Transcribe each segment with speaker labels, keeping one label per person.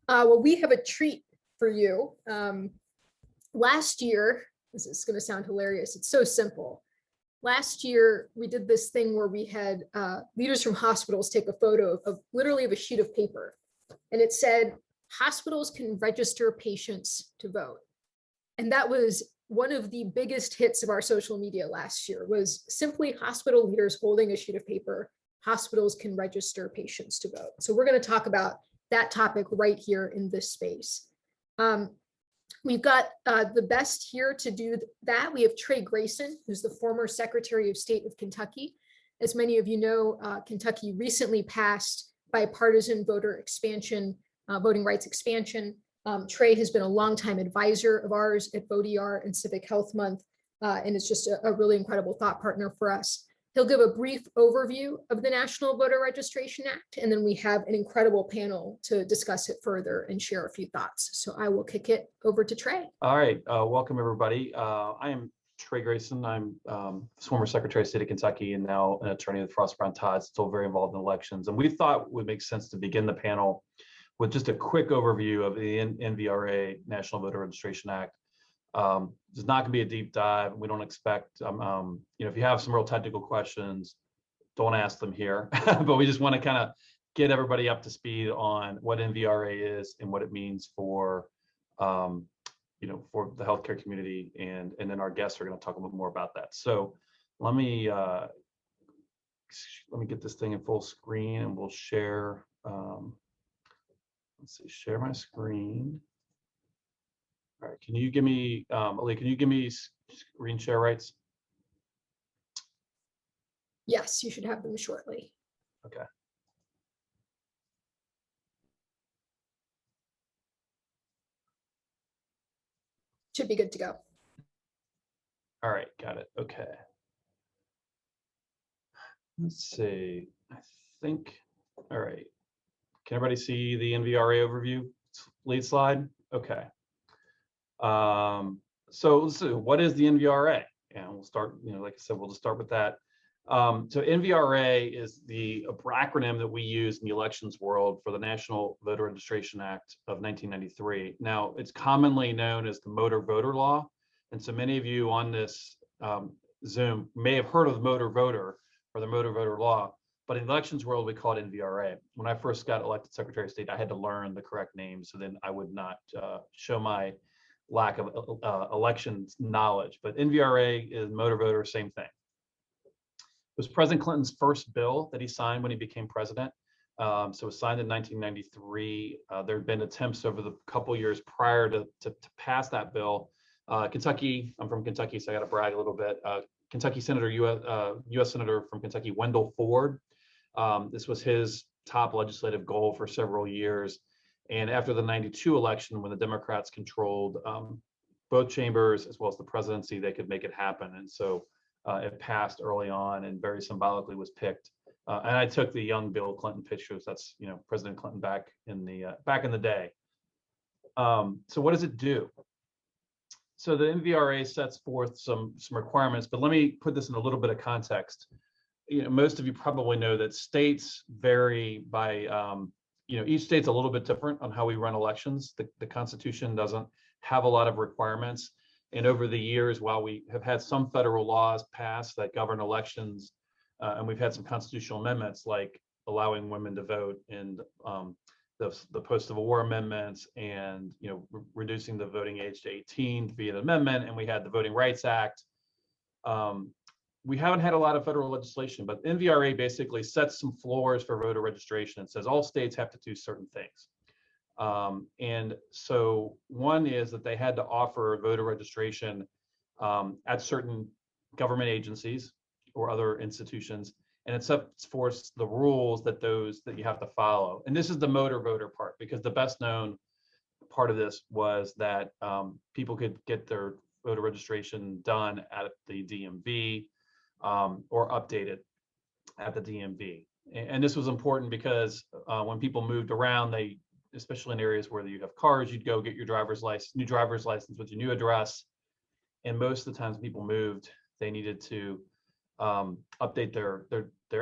Speaker 1: Well, we have a treat for you. Last year, this is going to sound hilarious. It's so simple. Last year, we did this thing where we had leaders from hospitals take a photo of literally of a sheet of paper. And it said, hospitals can register patients to vote. And that was one of the biggest hits of our social media last year, was simply hospital leaders holding a sheet of paper. Hospitals can register patients to vote. So we're going to talk about that topic right here in this space. We've got the best here to do that. We have Trey Grayson, who's the former Secretary of State of Kentucky. As many of you know, Kentucky recently passed bipartisan voting rights expansion. Trey has been a longtime advisor of ours at Vot-ER and Civic Health Month, and is just a really incredible thought partner for us. He'll give a brief overview of the National Voter Registration Act, and then we have an incredible panel to discuss it further and share a few thoughts. So I will kick it over to Trey.
Speaker 2: All right, welcome everybody. I am Trey Grayson. I'm former Secretary of State of Kentucky and now an attorney with Frost Brown Todd, still very involved in elections. And we thought it would make sense to begin the panel with just a quick overview of the NVRA, National Voter Registration Act. There's not going to be a deep dive. We don't expect, if you have some real technical questions, don't ask them here. But we just want to kind of get everybody up to speed on what NVRA is and what it means for, for the healthcare community. And then our guests are going to talk a little more about that. So let me get this thing in full screen and we'll share. Let's see, share my screen. All right, can you give me, Ali, can you give me screen share rights?
Speaker 1: Yes, you should have them shortly.
Speaker 2: Okay.
Speaker 1: Should be good to go.
Speaker 2: All right, got it. Okay. Let's see, I think, all right. Can everybody see the NVRA overview lead slide? Okay. So let's see, what is the NVRA? And we'll start, like I said, we'll just start with that. So NVRA is the acronym that we use in the elections world for the National Voter Registration Act of 1993. Now, it's commonly known as the Motor Voter Law. And so many of you on this Zoom may have heard of the Motor Voter or the Motor Voter Law. But in the elections world, we call it NVRA. When I first got elected Secretary of State, I had to learn the correct name, so then I would not show my lack of elections knowledge. But NVRA is motor voter, same thing. It was President Clinton's first bill that he signed when he became president. So it was signed in 1993. There had been attempts over the couple years prior to pass that bill. Kentucky, I'm from Kentucky, so I got to brag a little bit. Kentucky Senator, U.S. Senator from Kentucky, Wendell Ford. This was his top legislative goal for several years. And after the 92 election, when the Democrats controlled both chambers as well as the presidency, they could make it happen. And so it passed early on and very symbolically was picked. And I took the young Bill Clinton pictures. That's, President Clinton back in the day. So what does it do? So the NVRA sets forth some requirements, but let me put this in a little bit of context. Most of you probably know that states vary by, each state's a little bit different on how we run elections. The Constitution doesn't have a lot of requirements. And over the years, while we have had some federal laws passed that govern elections, and we've had some constitutional amendments like allowing women to vote and the post-Civil War amendments and reducing the voting age to 18 via an amendment, and we had the Voting Rights Act. We haven't had a lot of federal legislation, but NVRA basically sets some floors for voter registration and says all states have to do certain things. And so one is that they had to offer voter registration at certain government agencies or other institutions, and it sets forth the rules that you have to follow. And this is the motor voter part, because the best known part of this was that people could get their voter registration done at the DMV or updated at the DMV. And this was important because when people moved around, especially in areas where you have cars, you'd go get your new driver's license with your new address. And most of the times people moved, they needed to update their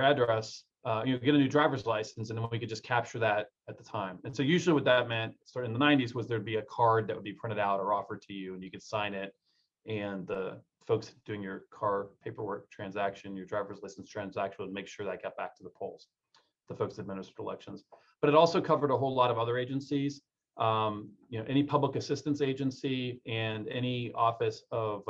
Speaker 2: address, get a new driver's license, and then we could just capture that at the time. And so usually what that meant, starting in the 90s, was there'd be a card that would be printed out or offered to you, and you could sign it. And the folks doing your car paperwork transaction, your driver's license transaction, would make sure that got back to the polls, the folks that administered elections. But it also covered a whole lot of other agencies, any public assistance agency and any office of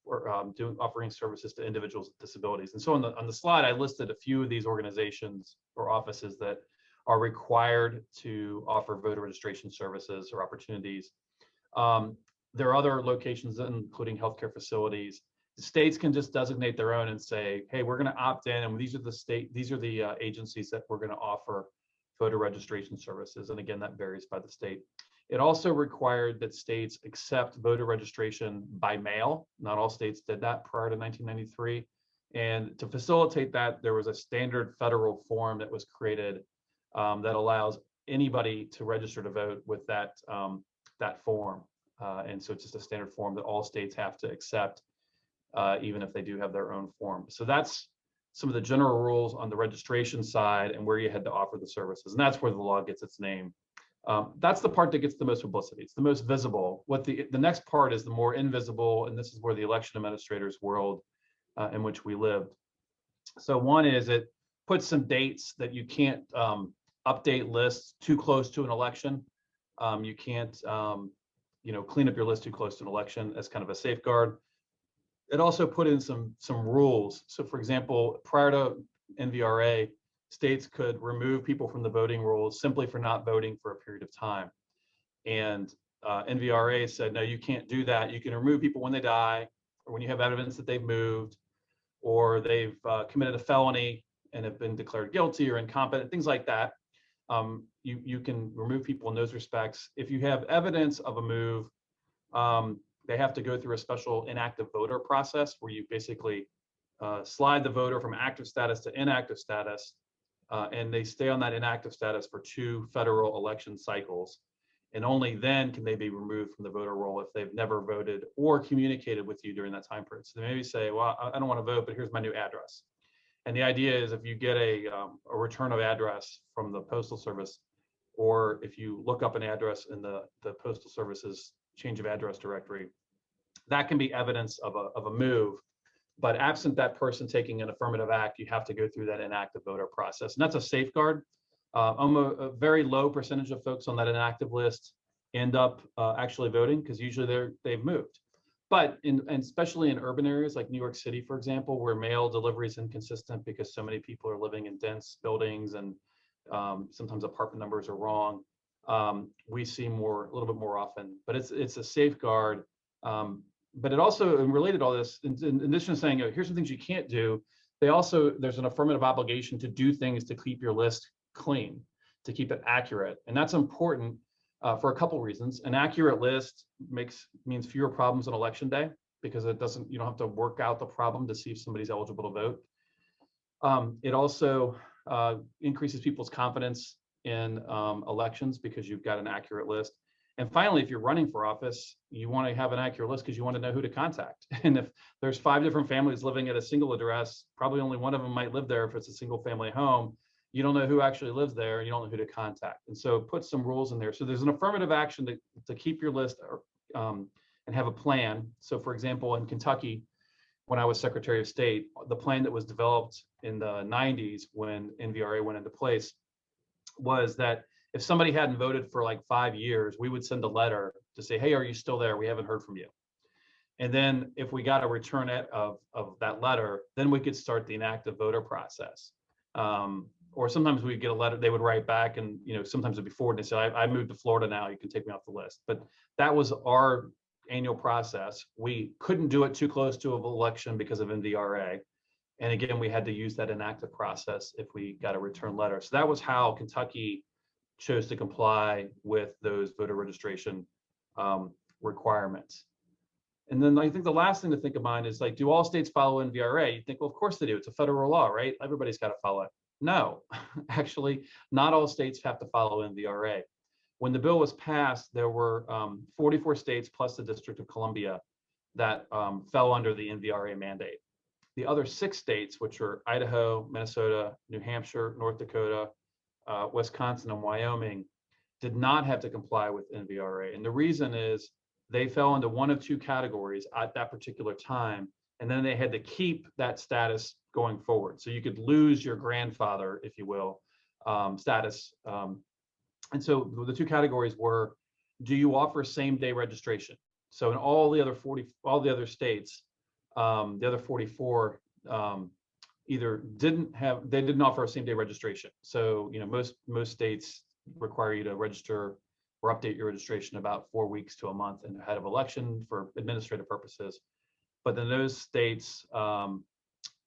Speaker 2: offering services to individuals with disabilities. And so on the slide, I listed a few of these organizations or offices that are required to offer voter registration services or opportunities. There are other locations, including healthcare facilities. The states can just designate their own and say, hey, we're going to opt in, and these are the agencies that we're going to offer voter registration services. And again, that varies by the state. It also required that states accept voter registration by mail. Not all states did that prior to 1993. And to facilitate that, there was a standard federal form that was created that allows anybody to register to vote with that form. And so it's just a standard form that all states have to accept, even if they do have their own form. So that's some of the general rules on the registration side and where you had to offer the services. And that's where the law gets its name. That's the part that gets the most publicity. It's the most visible. What the next part is the more invisible, and this is where the election administrators world in which we lived. So one is it puts some dates that you can't update lists too close to an election. You can't clean up your list too close to an election as kind of a safeguard. It also put in some rules. So for example, prior to NVRA, states could remove people from the voting rolls simply for not voting for a period of time. And NVRA said, no, you can't do that. You can remove people when they die, or when you have evidence that they've moved, or they've committed a felony and have been declared guilty or incompetent, things like that. You can remove people in those respects. If you have evidence of a move, they have to go through a special inactive voter process where you basically slide the voter from active status to inactive status, and they stay on that inactive status for 2 federal election cycles. And only then can they be removed from the voter roll if they've never voted or communicated with you during that time period. So they maybe say, well, I don't want to vote, but here's my new address. And the idea is if you get a return of address from the Postal Service, or if you look up an address in the Postal Service's change of address directory, that can be evidence of a move. But absent that person taking an affirmative act, you have to go through that inactive voter process. And that's a safeguard. A very low percentage of folks on that inactive list end up actually voting because usually they've moved. But and especially in urban areas like New York City, for example, where mail delivery is inconsistent because so many people are living in dense buildings and sometimes apartment numbers are wrong, we see a little bit more often. But it's a safeguard. But it also, and related to all this, in addition to saying, here's some things you can't do, there's an affirmative obligation to do things to keep your list clean, to keep it accurate. And that's important for a couple reasons. An accurate list means fewer problems on election day because you don't have to work out the problem to see if somebody's eligible to vote. It also increases people's confidence in elections because you've got an accurate list. And finally, if you're running for office, you want to have an accurate list because you want to know who to contact. And if there's 5 different families living at a single address, probably only one of them might live there if it's a single family home. You don't know who actually lives there, and you don't know who to contact. And so put some rules in there. So there's an affirmative action to keep your list and have a plan. So for example, in Kentucky, when I was Secretary of State, the plan that was developed in the 90s when NVRA went into place was that if somebody hadn't voted for like 5 years, we would send a letter to say, hey, are you still there? We haven't heard from you. And then if we got a return of that letter, then we could start the inactive voter process. Or sometimes we'd get a letter, they would write back and, sometimes it'd be forwarded and say, I moved to Florida now, you can take me off the list. But that was our annual process. We couldn't do it too close to an election because of NVRA. And again, we had to use that inactive process if we got a return letter. So that was how Kentucky chose to comply with those voter registration requirements. And then I think the last thing to think of mind is like, do all states follow NVRA? You think, well, of course they do. It's a federal law, right? Everybody's got to follow it. No, actually, not all states have to follow NVRA. When the bill was passed, there were 44 states plus the District of Columbia that fell under the NVRA mandate. The other 6 states, which are Idaho, Minnesota, New Hampshire, North Dakota, Wisconsin, and Wyoming did not have to comply with NVRA. And the reason is they fell into one of two categories at that particular time, and then they had to keep that status going forward. So you could lose your grandfather, if you will, status. And so the two categories were, do you offer same-day registration? So in all the other states, the other 44 either didn't offer a same-day registration. So most states require you to register or update your registration about 4 weeks to a month ahead of election for administrative purposes. But then those states,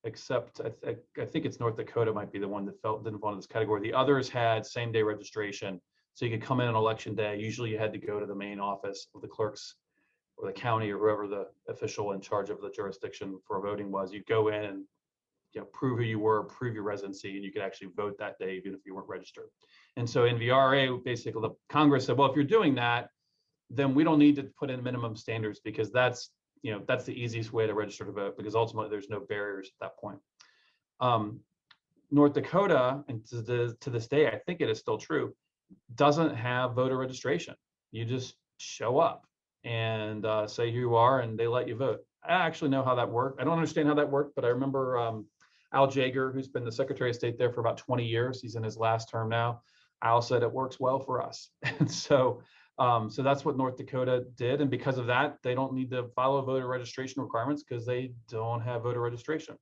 Speaker 2: except I think it's North Dakota might be the one that didn't fall into this category. The others had same-day registration, so you could come in on election day. Usually you had to go to the main office of the clerks or the county or whoever the official in charge of the jurisdiction for voting was. You'd go in and prove who you were, prove your residency, and you could actually vote that day even if you weren't registered. And so NVRA, basically the Congress said, well, if you're doing that, then we don't need to put in minimum standards, because that's the easiest way to register to vote, because ultimately there's no barriers at that point. North Dakota, and to this day, I think it is still true, doesn't have voter registration. You just show up and say who you are, and they let you vote. I actually know how that worked. I don't understand how that worked, but I remember Al Jaeger, who's been the Secretary of State there for about 20 years. He's in his last term now. Al said it works well for us. And so that's what North Dakota did. And because of that, they don't need to follow voter registration requirements because they don't have voter registration.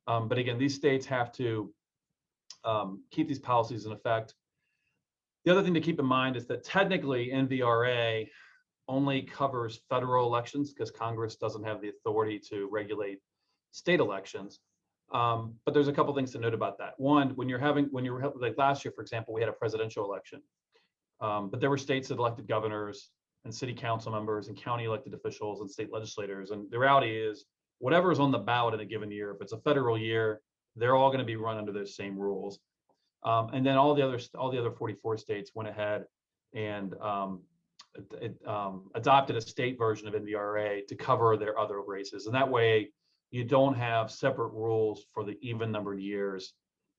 Speaker 2: But again, these states have to keep these policies in effect. The other thing to keep in mind is that technically NVRA only covers federal elections because Congress doesn't have the authority to regulate state elections. But there's a couple things to note about that. One, when you're like last year, for example, we had a presidential election, but there were states that elected governors and city council members and county elected officials and state legislators. And the reality is, whatever is on the ballot in a given year, if it's a federal year, they're all going to be run under those same rules. And then all the other 44 states went ahead and adopted a state version of NVRA to cover their other races. And that way, you don't have separate rules for the even numbered years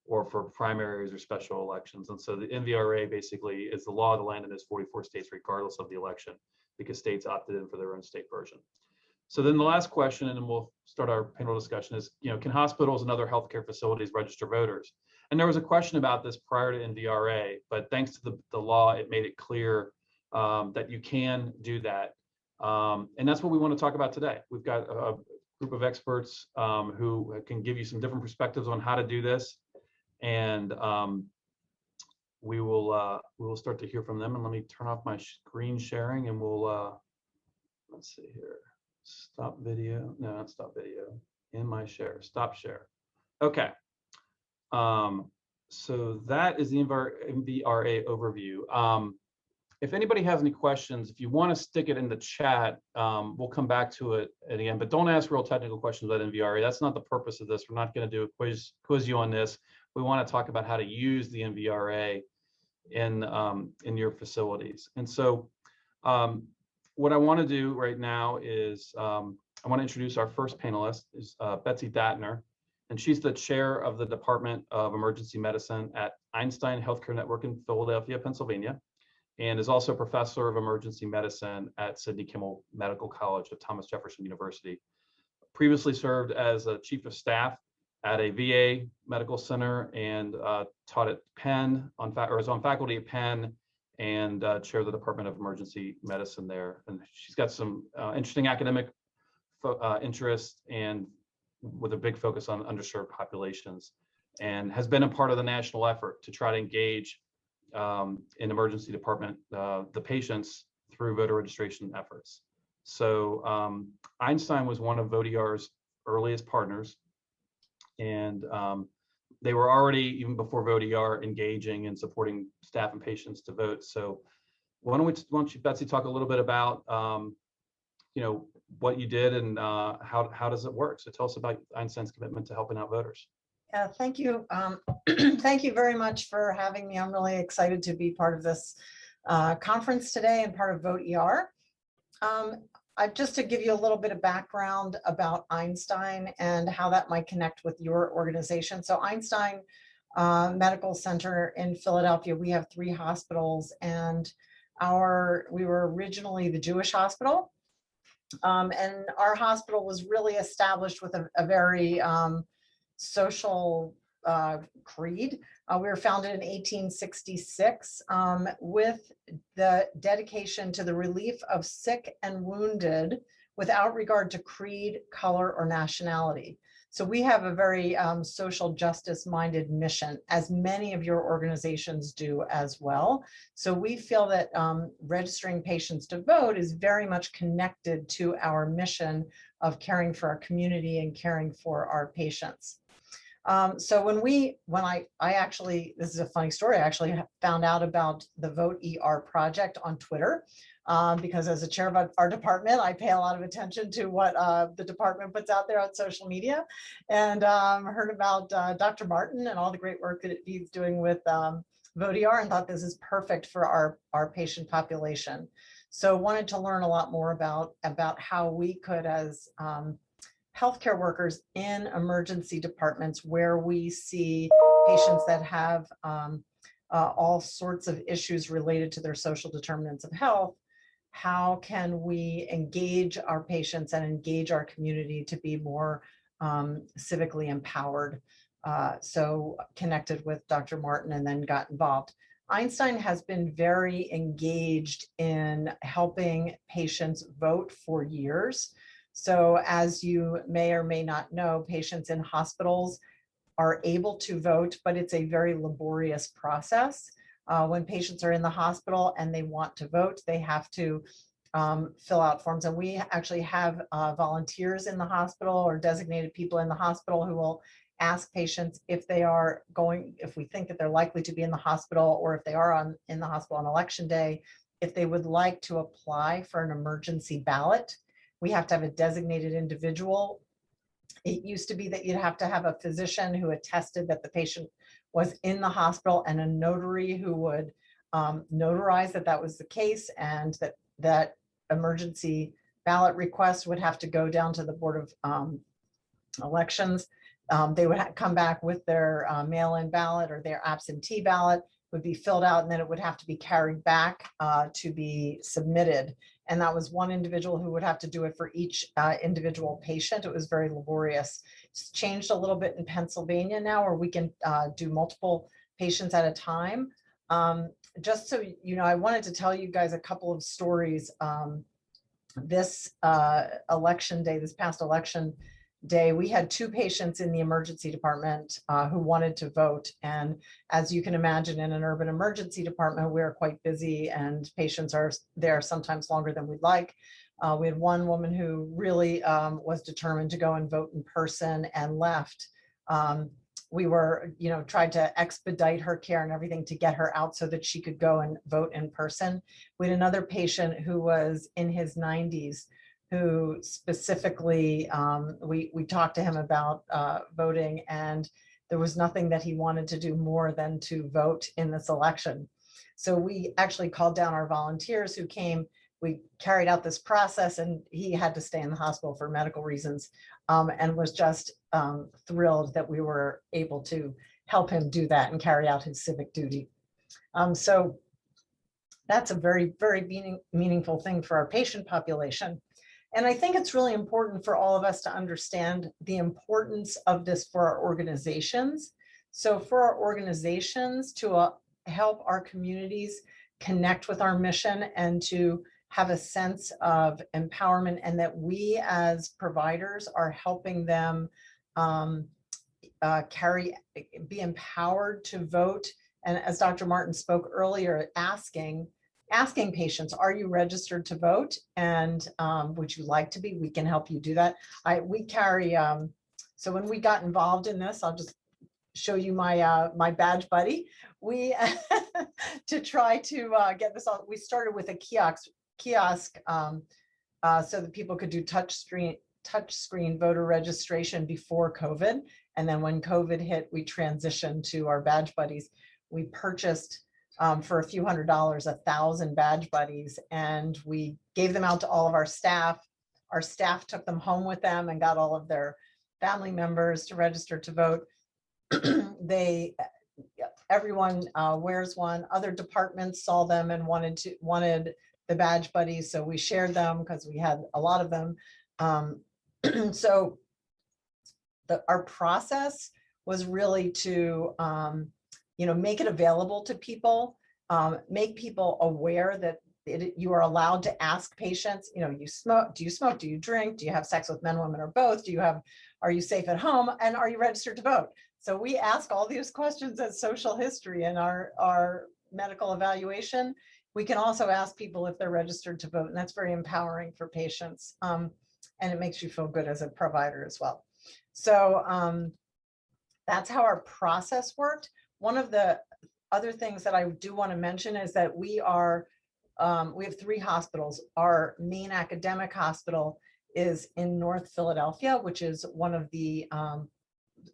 Speaker 2: or for primaries or special elections. And so the NVRA basically is the law of the land in those 44 states, regardless of the election, because states opted in for their own state version. So then the last question, and then we'll start our panel discussion, is, can hospitals and other healthcare facilities register voters? And there was a question about this prior to NVRA, but thanks to the law, it made it clear that you can do that. And that's what we want to talk about today. We've got a group of experts who can give you some different perspectives on how to do this. And we will start to hear from them. And let me turn off my screen sharing, and we'll, let's see here. Stop video. No, not stop video. In my share. Stop share. Okay. So that is the NVRA overview. If anybody has any questions, if you want to stick it in the chat, we'll come back to it at the end. But don't ask real technical questions about NVRA. That's not the purpose of this. We're not going to do a quiz you on this. We want to talk about how to use the NVRA in your facilities. And so what I want to do right now is I want to introduce our first panelist, is Betsy Dattner, and she's the chair of the Department of Emergency Medicine at Einstein Healthcare Network in Philadelphia, Pennsylvania, and is also professor of emergency medicine at Sidney Kimmel Medical College of Thomas Jefferson University. Previously served as a chief of staff at a VA medical center and taught at Penn, is on faculty at Penn, and chair of the Department of Emergency Medicine there. And she's got some interesting academic interests, and with a big focus on underserved populations, and has been a part of the national effort to try to engage in emergency department the patients through voter registration efforts. So Einstein was one of Vot-ER's earliest partners, and they were already, even before Vot-ER, engaging and supporting staff and patients to vote. So why don't you, Betsy, talk a little bit about what you did and how does it work? So tell us about Einstein's commitment to helping out voters.
Speaker 3: Yeah, thank you. Thank you very much for having me. I'm really excited to be part of this conference today and part of Vot-ER. Just to give you a little bit of background about Einstein and how that might connect with your organization. So Einstein Medical Center in Philadelphia. We have 3 hospitals, and we were originally the Jewish hospital. And our hospital was really established with a very social creed. We were founded in 1866 with the dedication to the relief of sick and wounded without regard to creed, color, or nationality. So we have a very social justice minded mission, as many of your organizations do as well. So we feel that registering patients to vote is very much connected to our mission of caring for our community and caring for our patients. So when I actually, this is a funny story, I actually found out about the Vot-ER project on Twitter. Because as a chair of our department, I pay a lot of attention to what the department puts out there on social media, and heard about Dr. Martin and all the great work that he's doing with Vot-ER, and thought this is perfect for our patient population. So wanted to learn a lot more about how we could, as healthcare workers in emergency departments where we see patients that have all sorts of issues related to their social determinants of health, how can we engage our patients and engage our community to be more civically empowered? So connected with Dr. Martin and then got involved. Einstein has been very engaged in helping patients vote for years. So as you may or may not know, patients in hospitals are able to vote, but it's a very laborious process. When patients are in the hospital and they want to vote, they have to fill out forms. And we actually have volunteers in the hospital or designated people in the hospital who will ask patients if we think that they're likely to be in the hospital, or if they are in the hospital on election day, if they would like to apply for an emergency ballot. We have to have a designated individual. It used to be that you'd have to have a physician who attested that the patient was in the hospital, and a notary who would notarize that that was the case, and that emergency ballot request would have to go down to the Board of Elections. They would come back with their mail-in ballot or their absentee ballot, would be filled out, and then it would have to be carried back to be submitted. And that was one individual who would have to do it for each individual patient. It was very laborious. It's changed a little bit in Pennsylvania now, where we can do multiple patients at a time. Just so you know, I wanted to tell you guys a couple of stories. This election day, this past election day, we had 2 patients in the emergency department who wanted to vote. And as you can imagine, in an urban emergency department, we're quite busy and patients are there sometimes longer than we'd like. We had one woman who really was determined to go and vote in person and left. We were, tried to expedite her care and everything to get her out so that she could go and vote in person. We had another patient who was in his 90s, who specifically, we talked to him about voting, and there was nothing that he wanted to do more than to vote in this election. So we actually called down our volunteers who came. We carried out this process, and he had to stay in the hospital for medical reasons, and was just thrilled that we were able to help him do that and carry out his civic duty. So that's a very, very meaningful thing for our patient population. And I think it's really important for all of us to understand the importance of this for our organizations. So for our organizations to help our communities connect with our mission and to have a sense of empowerment, and that we as providers are helping them be empowered to vote. And as Dr. Martin spoke earlier, asking patients, are you registered to vote? And would you like to be? We can help you do that. We carry, so when we got involved in this, I'll just show you my my badge buddy. We, to try to get this on, we started with a kiosk so that people could do touch screen voter registration before COVID. And then when COVID hit, we transitioned to our badge buddies. We purchased for a few $100s, 1,000 badge buddies, and we gave them out to all of our staff. Our staff took them home with them and got all of their family members to register to vote. They everyone wears one. Other departments saw them and wanted the badge buddies, so we shared them because we had a lot of them. So our process was really to make it available to people, make people aware that you are allowed to ask patients, you smoke, do you drink, do you have sex with men, women, or both, are you safe at home, and are you registered to vote? So we ask all these questions as social history in our medical evaluation. We can also ask people if they're registered to vote, and that's very empowering for patients, and it makes you feel good as a provider as well. So that's how our process worked. One of the other things that I do want to mention is that we have 3 hospitals. Our main academic hospital is in North Philadelphia, which is one of the,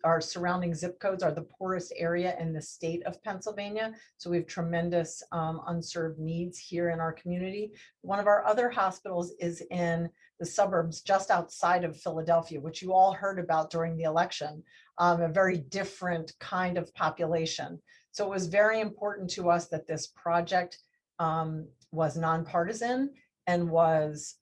Speaker 3: our surrounding zip codes are the poorest area in the state of Pennsylvania. So we have tremendous unserved needs here in our community. One of our other hospitals is in the suburbs just outside of Philadelphia, which you all heard about during the election, a very different kind of population. So it was very important to us that this project was nonpartisan and was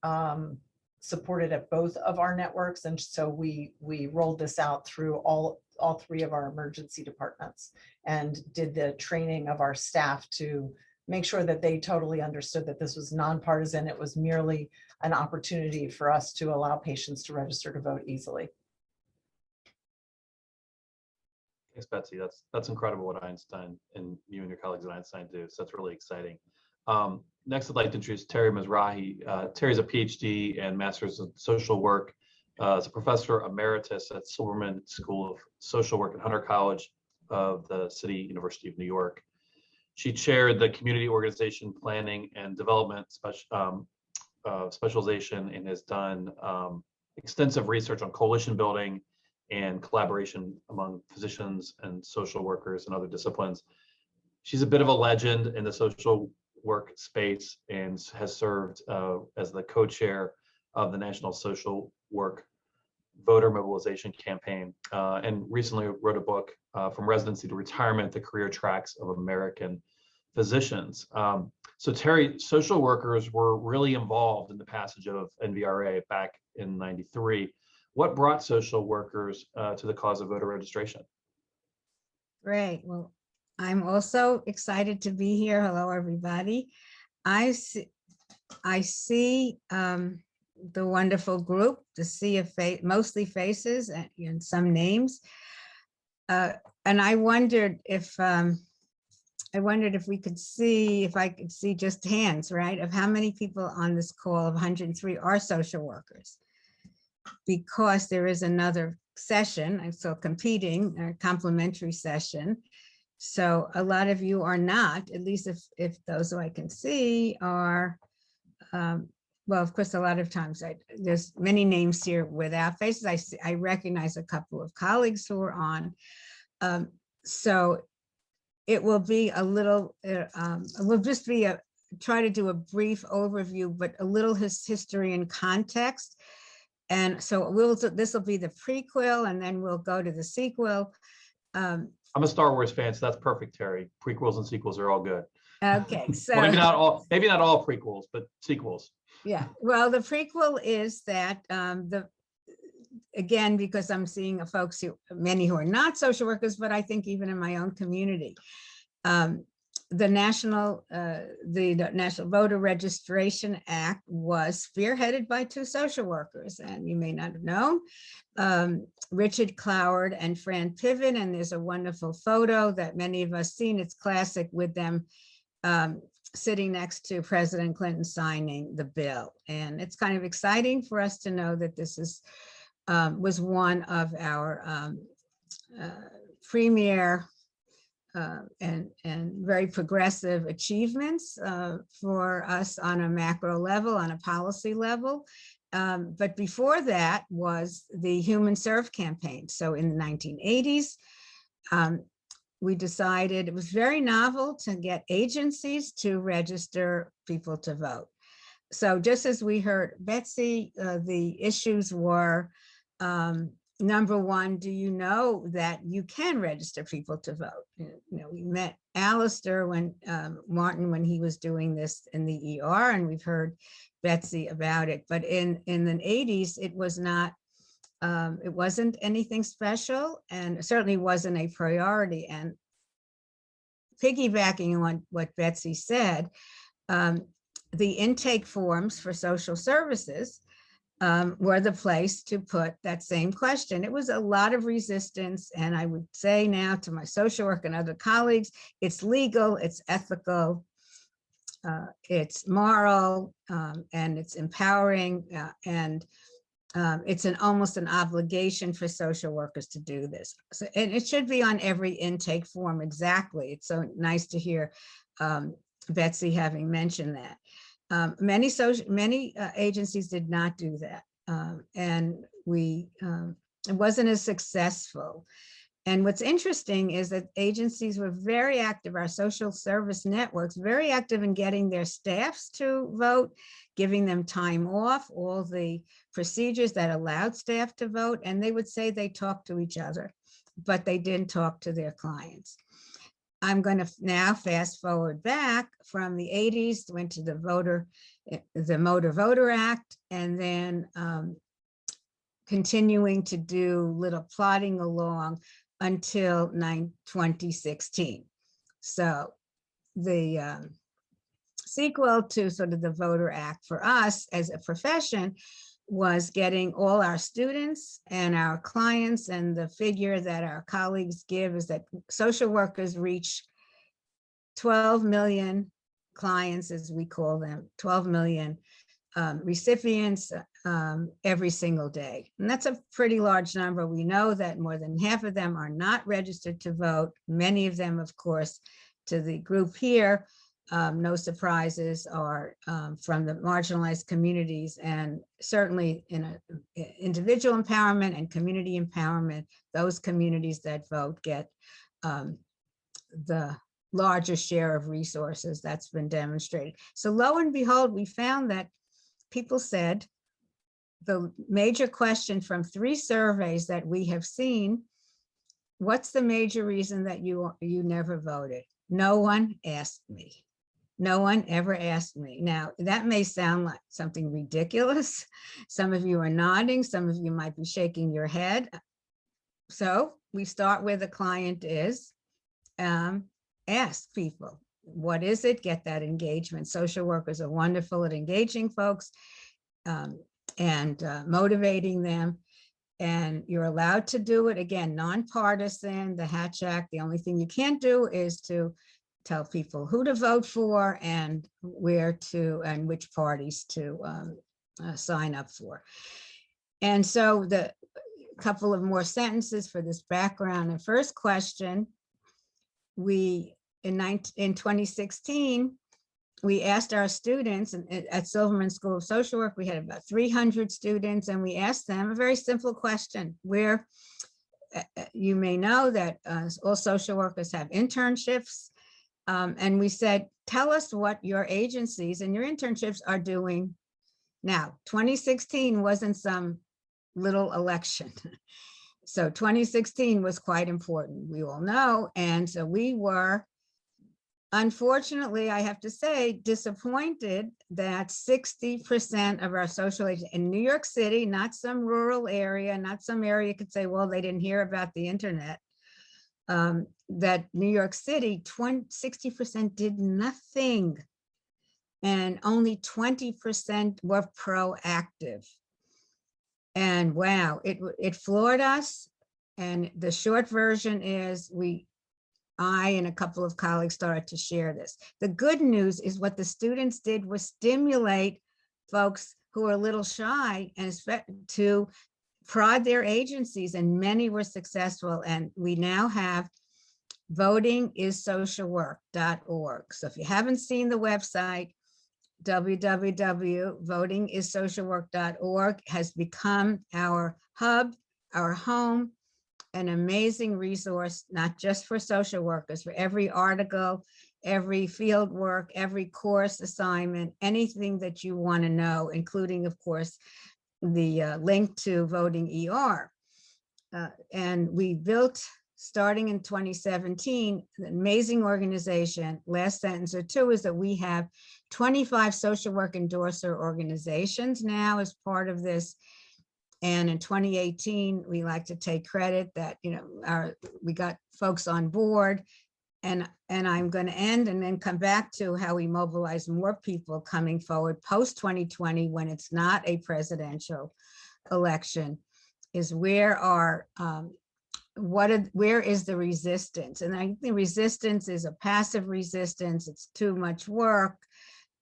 Speaker 3: supported at both of our networks. And so we rolled this out through all 3 of our emergency departments and did the training of our staff to make sure that they totally understood that this was nonpartisan. It was merely an opportunity for us to allow patients to register to vote easily.
Speaker 2: Thanks, Betsy. That's incredible what Einstein and you and your colleagues at Einstein do. So that's really exciting. Next, I'd like to introduce Terry Mizrahi. Terry's a PhD and Master's of Social Work as a Professor Emeritus at Silverman School of Social Work at Hunter College of the City University of New York. She chaired the Community Organization Planning and Development specialization and has done extensive research on coalition building and collaboration among physicians and social workers and other disciplines. She's a bit of a legend in the social work space and has served as the co-chair of the National Social Work Voter Mobilization Campaign, and recently wrote a book, From Residency to Retirement, The Career Tracks of American Physicians. So Terry, social workers were really involved in the passage of NVRA back in '93. What brought social workers to the cause of voter registration?
Speaker 4: Great. Well, I'm also excited to be here. Hello, everybody. I see the wonderful group, the sea of mostly faces and some names. And I wondered if we could see, if I could see just hands, right, of how many people on this call of 103 are social workers, because there is another session, I saw competing, a complimentary session. So a lot of you are not, at least if those who I can see are, well, of course, a lot of times there's many names here without faces. I recognize a couple of colleagues who are on. So it will be a little, we'll just be try to do a brief overview, but a little history and context. And so this will be the prequel, and then we'll go to the sequel.
Speaker 2: I'm a Star Wars fan, so that's perfect, Terry. Prequels and sequels are all good.
Speaker 4: Okay, so
Speaker 2: well, maybe not all prequels, but sequels.
Speaker 4: Yeah, well, the prequel is that again, because I'm seeing folks many who are not social workers, but I think even in my own community, the National Voter Registration Act was spearheaded by 2 social workers, and you may not have known, Richard Cloward and Fran Piven, and there's a wonderful photo that many of us seen. It's classic with them sitting next to President Clinton signing the bill. And it's kind of exciting for us to know that this was one of our premier and very progressive achievements for us on a macro level, on a policy level. But before that was the Human Serve campaign. So in the 1980s, we decided it was very novel to get agencies to register people to vote. So just as we heard Betsy, the issues were number one, do you know that you can register people to vote? We met Alistair when Martin, when he was doing this in the ER, and we've heard Betsy about it. But in the 80s, it was not, it wasn't anything special, and certainly wasn't a priority. And piggybacking on what Betsy said, the intake forms for social services were the place to put that same question. It was a lot of resistance. And I would say now to my social work and other colleagues, it's legal, it's ethical, it's moral, and it's empowering. And it's almost an obligation for social workers to do this. So, and it should be on every intake form. Exactly. It's so nice to hear Betsy having mentioned that. Many agencies did not do that, and it wasn't as successful. And what's interesting is that agencies were very active, our social service networks, very active in getting their staffs to vote, giving them time off, all the procedures that allowed staff to vote. And they would say they talked to each other, but they didn't talk to their clients. I'm going to now fast forward back from the 80s, went to the Motor Voter Act, and then continuing to do little plodding along until 2016. So the sequel to sort of the Voter Act for us as a profession was getting all our students and our clients, and the figure that our colleagues give is that social workers reach 12 million clients, as we call them, 12 million recipients every single day. And that's a pretty large number. We know that more than half of them are not registered to vote. Many of them, of course, to the group here, no surprises, are from the marginalized communities, and certainly in individual empowerment and community empowerment, those communities that vote get the larger share of resources. That's been demonstrated. So lo and behold, we found that people said the major question from 3 surveys that we have seen, what's the major reason that you never voted? No one asked me. No one ever asked me. Now, that may sound like something ridiculous. Some of you are nodding. Some of you might be shaking your head. So we start where the client is. Ask people, what is it? Get that engagement. Social workers are wonderful at engaging folks and motivating them. And you're allowed to do it, again, nonpartisan, the Hatch Act. The only thing you can't do is to tell people who to vote for and where to, and which parties to sign up for. And so the couple of more sentences for this background. The first question, in 2016, we asked our students at Silverman School of Social Work, we had about 300 students, and we asked them a very simple question, where you may know that all social workers have internships. And we said, tell us what your agencies and your internships are doing now. 2016 wasn't some little election. So 2016 was quite important, we all know. And so we were, unfortunately, I have to say, disappointed that 60% of our social agents in New York City, not some rural area, not some area you could say, well, they didn't hear about the internet, that New York City, 60% did nothing, and only 20% were proactive. And wow, it floored us. And the short version is I and a couple of colleagues started to share this. The good news is what the students did was stimulate folks who are a little shy and to prod their agencies, and many were successful. And we now have votingisocialwork.org. So if you haven't seen the website, www.votingisocialwork.org has become our hub, our home, an amazing resource, not just for social workers, for every article, every field work, every course assignment, anything that you want to know, including, of course, the link to Voting-ER. And we built, starting in 2017, an amazing organization. Last sentence or two is that we have 25 social work endorser organizations now as part of this. And in 2018, we like to take credit that, we got folks on board. And I'm going to end and then come back to how we mobilize more people coming forward post 2020 when it's not a presidential election, is where is the resistance? And I think the resistance is a passive resistance. It's too much work.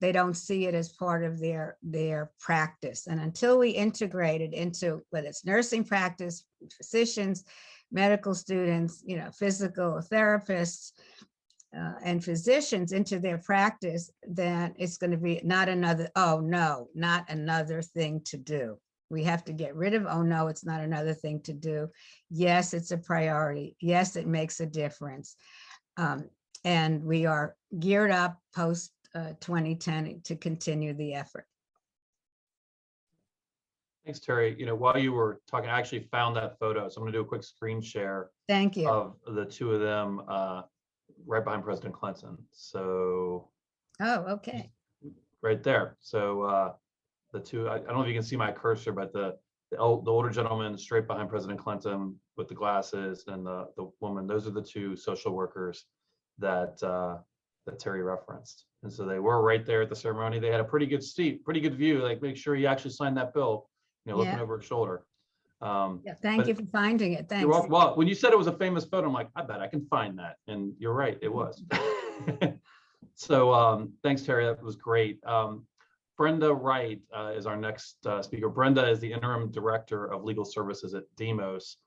Speaker 4: They don't see it as part of their practice. And until we integrate it into, whether it's nursing practice, physicians, medical students, physical therapists, and physicians into their practice, then it's going to be not another, oh no, not another thing to do. We have to get rid of, oh no, it's not another thing to do. Yes, it's a priority. Yes, it makes a difference. And we are geared up post 2010 to continue the effort.
Speaker 2: Thanks, Terry. While you were talking, I actually found that photo. So I'm going to do a quick screen share
Speaker 4: Thank you.
Speaker 2: of the two of them right behind President Clinton. So.
Speaker 4: Oh, okay.
Speaker 2: Right there. So the two, I don't know if you can see my cursor, but the older gentleman straight behind President Clinton with the glasses, and the woman, those are the two social workers that Terry referenced. And so they were right there at the ceremony. They had a pretty good seat, pretty good view, like make sure he actually signed that bill, looking over his shoulder.
Speaker 4: Yeah, thank you for finding it. Thanks.
Speaker 2: You're welcome. Well, when you said it was a famous photo, I'm like, I bet I can find that. And you're right, it was. So thanks, Terry, that was great. Brenda Wright is our next speaker. Brenda is the Interim Director of Legal Services at Demos.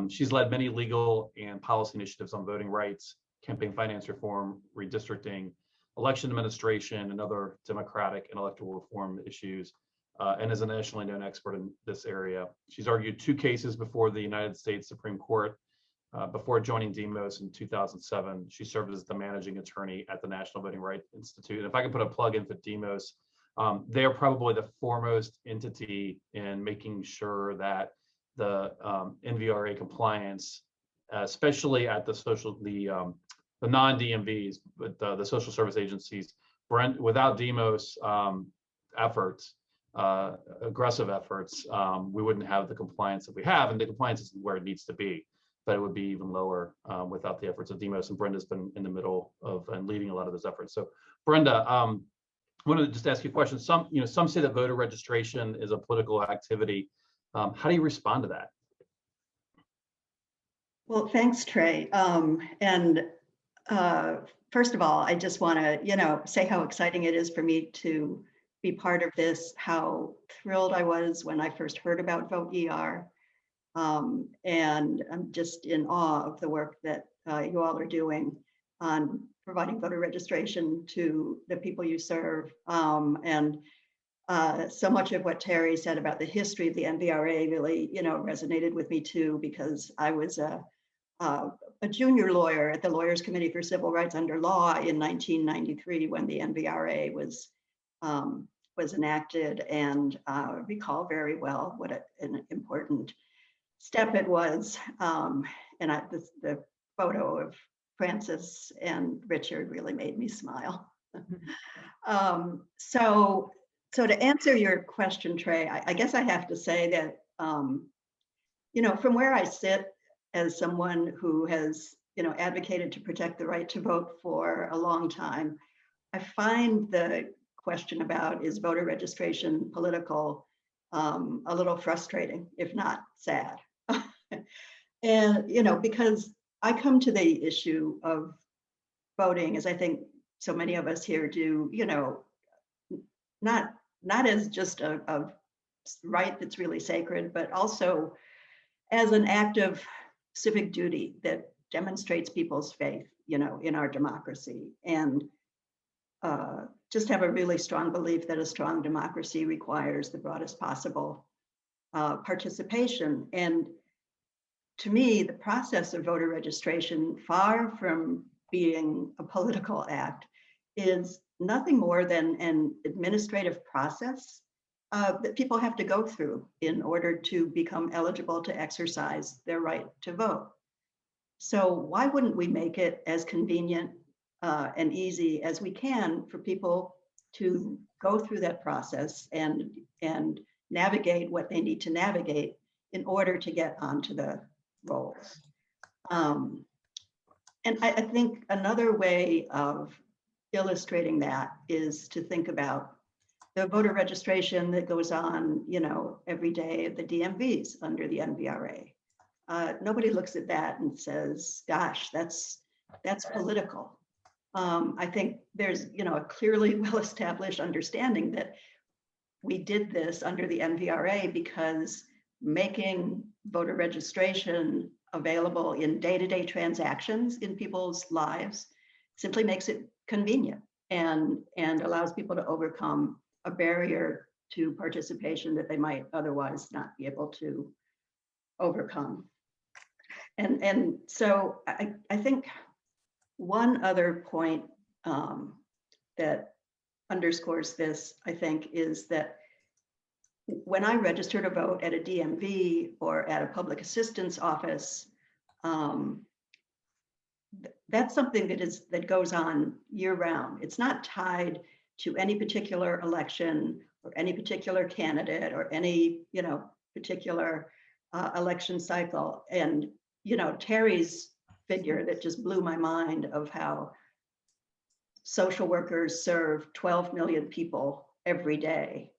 Speaker 2: She's led many legal and policy initiatives on voting rights, campaign finance reform, redistricting, election administration, and other democratic and electoral reform issues, and is a nationally known expert in this area. She's argued 2 cases before the United States Supreme Court. Before joining Demos in 2007, she served as the managing attorney at the National Voting Rights Institute. And if I can put a plug in for Demos, they are probably the foremost entity in making sure that the NVRA compliance, especially at the non-DMVs, but the social service agencies, without Demos efforts, aggressive efforts, we wouldn't have the compliance that we have, and the compliance is where it needs to be. But it would be even lower without the efforts of Demos, and Brenda's been in the middle of and leading a lot of those efforts. So Brenda, I wanted to just ask you a question. Some say that voter registration is a political activity. How do you respond to that?
Speaker 5: Well, thanks, Trey. First of all, I just want to, say how exciting it is for me to be part of this, how thrilled I was when I first heard about Vot-ER. And I'm just in awe of the work that you all are doing on providing voter registration to the people you serve. So much of what Terry said about the history of the NVRA really, resonated with me too, because I was a junior lawyer at the Lawyers Committee for Civil Rights Under Law in 1993 when the NVRA was enacted, and recall very well what an important step it was. The photo of Francis and Richard really made me smile. So to answer your question, Trey, I guess I have to say that, from where I sit as someone who has, advocated to protect the right to vote for a long time, I find the question about is voter registration political a little frustrating, if not sad. And, because I come to the issue of voting, as I think so many of us here do, not as just a right that's really sacred, but also as an act of civic duty that demonstrates people's faith, in our democracy. And just have a really strong belief that a strong democracy requires the broadest possible participation. And to me, the process of voter registration, far from being a political act, is nothing more than an administrative process that people have to go through in order to become eligible to exercise their right to vote. So why wouldn't we make it as convenient and easy as we can for people to go through that process and navigate what they need to navigate in order to get onto the rolls. And I think another way of illustrating that is to think about the voter registration that goes on, every day at the DMVs under the NVRA. Nobody looks at that and says, gosh, that's political. I think there's, a clearly well-established understanding that we did this under the NVRA because making voter registration available in day-to-day transactions in people's lives simply makes it convenient and allows people to overcome a barrier to participation that they might otherwise not be able to overcome. And so I think one other point that underscores this, I think, is that when I register to vote at a DMV or at a public assistance office, that's something that goes on year round. It's not tied to any particular election or any particular candidate or any, particular election cycle. And, Terry's figure that just blew my mind of how social workers serve 12 million people every day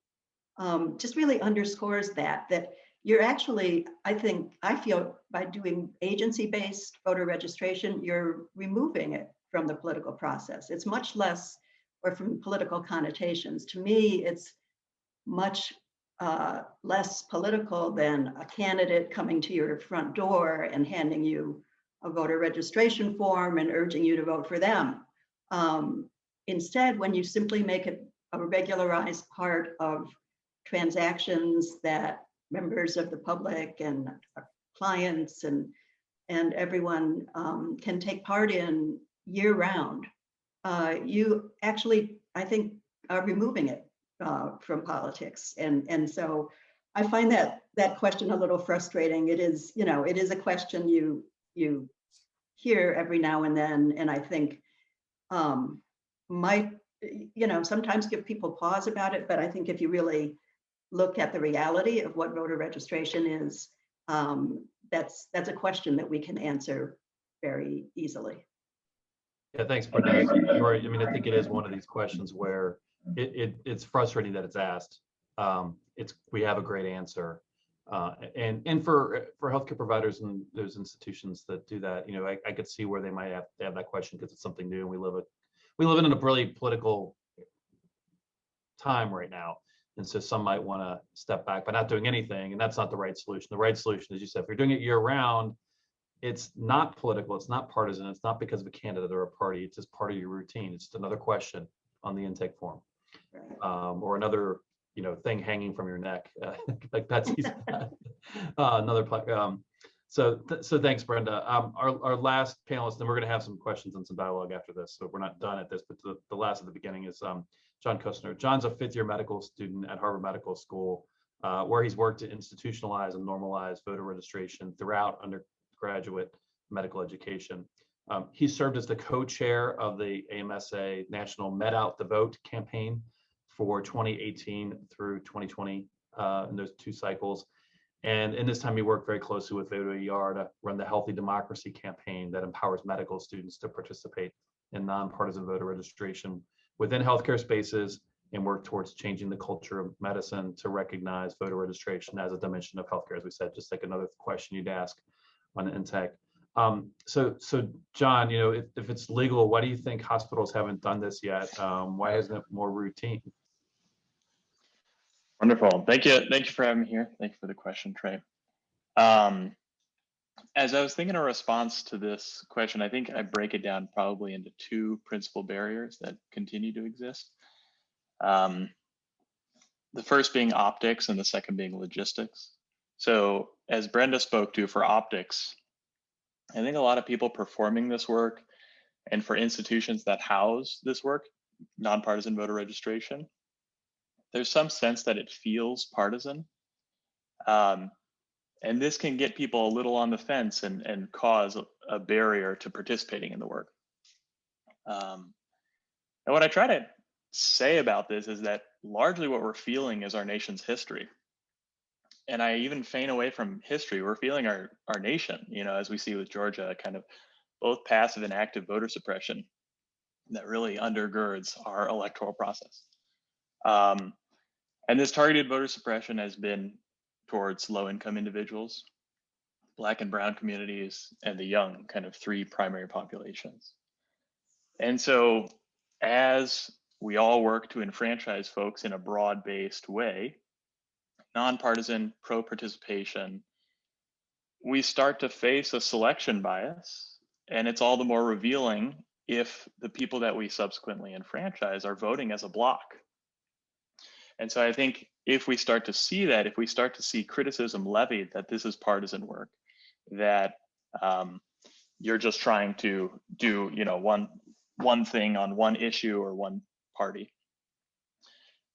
Speaker 5: just really underscores that you're actually, I feel by doing agency-based voter registration, you're removing it from the political process. It's much less, or from political connotations. To me, it's much less political than a candidate coming to your front door and handing you a voter registration form and urging you to vote for them. Instead, when you simply make it a regularized part of transactions that members of the public and clients and everyone can take part in year round, you actually, I think, are removing it from politics. And so I find that question a little frustrating. It is, it is a question you hear every now and then, and I think might, sometimes give people pause about it, but I think if you really look at the reality of what voter registration is, that's a question that we can answer very easily.
Speaker 2: Yeah, thanks, Brenda. You're right. I mean, I think it is one of these questions where it's frustrating that it's asked. We have a great answer, and for healthcare providers and those institutions that do that, I could see where they might have to have that question because it's something new, and we live in a really political time right now. And so some might want to step back by not doing anything, and that's not the right solution. The right solution, as you said, if you're doing it year round, it's not political, it's not partisan, it's not because of a candidate or a party, it's just part of your routine. It's just another question on the intake form, or another thing hanging from your neck, like Betsy's another so thanks, Brenda. Our last panelist, and we're going to have some questions and some dialogue after this, so we're not done at this, but the last at the beginning is John Kushner. John's a fifth-year medical student at Harvard Medical School, where he's worked to institutionalize and normalize voter registration throughout undergraduate medical education. He served as the co-chair of the AMSA National Med Out the Vote campaign for 2018 through 2020 in those two cycles. And in this time, he worked very closely with Vot-ER to run the Healthy Democracy campaign that empowers medical students to participate in nonpartisan voter registration within healthcare spaces and work towards changing the culture of medicine to recognize voter registration as a dimension of healthcare, as we said, just like another question you'd ask on the intake. So John, if it's legal, why do you think hospitals haven't done this yet? Why isn't it more routine?
Speaker 6: Wonderful. Thank you for having me here. Thank you for the question, Trey. As I was thinking a response to this question, I think I break it down probably into two principal barriers that continue to exist. The first being optics and the second being logistics. So as Brenda spoke to, for optics, I think a lot of people performing this work and for institutions that house this work, nonpartisan voter registration, there's some sense that it feels partisan. And this can get people a little on the fence and cause a barrier to participating in the work. And what I try to say about this is that largely what we're feeling is our nation's history. And I even feign away from history. We're feeling our nation, you know, as we see with Georgia, kind of both passive and active voter suppression that really undergirds our electoral process. And this targeted voter suppression has been towards low-income individuals, Black and brown communities, and the young, kind of three primary populations. And so as we all work to enfranchise folks in a broad-based way, nonpartisan, pro-participation, we start to face a selection bias, and it's all the more revealing if the people that we subsequently enfranchise are voting as a block. And so I think if we start to see that, if we start to see criticism levied that this is partisan work, that you're just trying to do, you know, one thing on one issue or one party,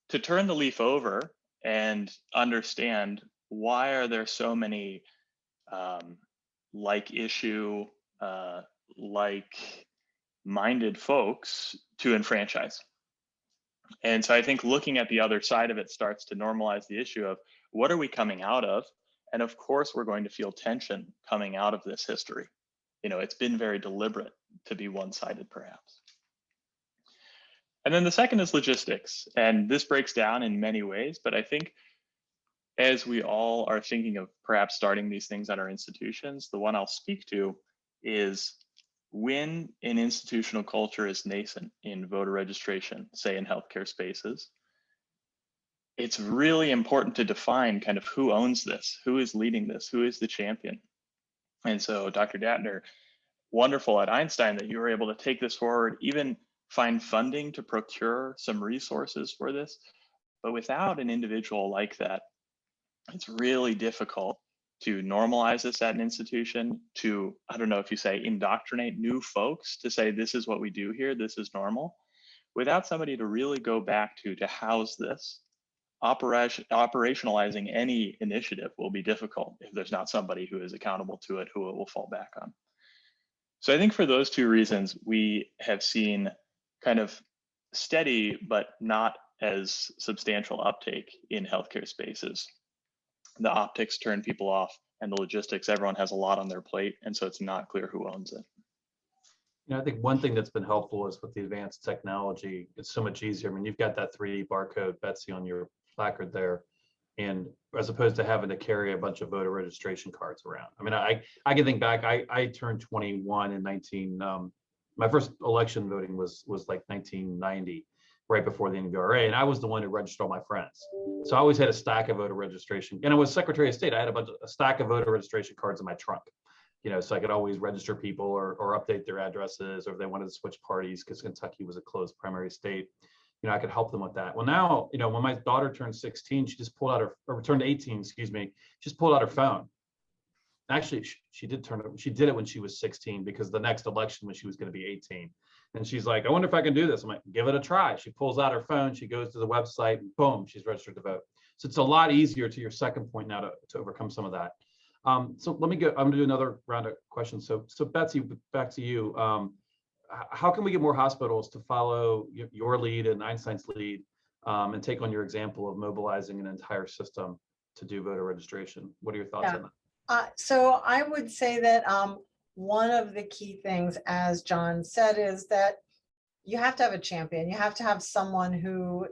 Speaker 6: to turn the leaf over and understand why are there so many like issue, like minded folks to enfranchise. And so I think looking at the other side of it starts to normalize the issue of what are we coming out of? And of course, we're going to feel tension coming out of this history. You know, it's been very deliberate to be one-sided, perhaps. And then the second is logistics. And this breaks down in many ways, but I think as we all are thinking of perhaps starting these things at our institutions, the one I'll speak to is when an institutional culture is nascent in voter registration, say in healthcare spaces, it's really important to define kind of who owns this, who is leading this, who is the champion. And so Dr. Datner, wonderful at Einstein that you were able to take this forward, even find funding to procure some resources for this. But without an individual like that, it's really difficult to normalize this at an institution, to, I don't know if you say indoctrinate new folks to say, this is what we do here, this is normal, without somebody to really go back to house this. Operationalizing any initiative will be difficult if there's not somebody who is accountable to it, who it will fall back on. So I think for those two reasons, we have seen kind of steady, but not as substantial uptake in healthcare spaces. The optics turn people off, and the logistics, everyone has a lot on their plate, and so it's not clear who owns it.
Speaker 2: You know, I think one thing that's been helpful is with the advanced technology, it's so much easier. I mean, you've got that 3D barcode, Betsy, on your placard there, and as opposed to having to carry a bunch of voter registration cards around. I mean, I can think back, I turned 21 in my first election voting was like 1990, right before the NVRA, and I was the one who registered all my friends. So I always had a stack of voter registration, and I was Secretary of State. I had a stack of voter registration cards in my trunk, you know, so I could always register people or update their addresses, or if they wanted to switch parties because Kentucky was a closed primary state, you know, I could help them with that. Well, now, you know, when my daughter turned 16, she just pulled out or turned 18, excuse me, just pulled out her phone. Actually, she did it when she was 16, because the next election when she was going to be 18. And she's like, I wonder if I can do this. I'm like, give it a try. She pulls out her phone, she goes to the website, and boom, she's registered to vote. So it's a lot easier, to your second point now, to overcome some of that. So let me go, I'm gonna do another round of questions. So Betsy, back to you. How can we get more hospitals to follow your lead and Einstein's lead, and take on your example of mobilizing an entire system to do voter registration? What are your thoughts on that?
Speaker 3: So I would say that one of the key things, as John said, is that you have to have a champion. You have to have someone who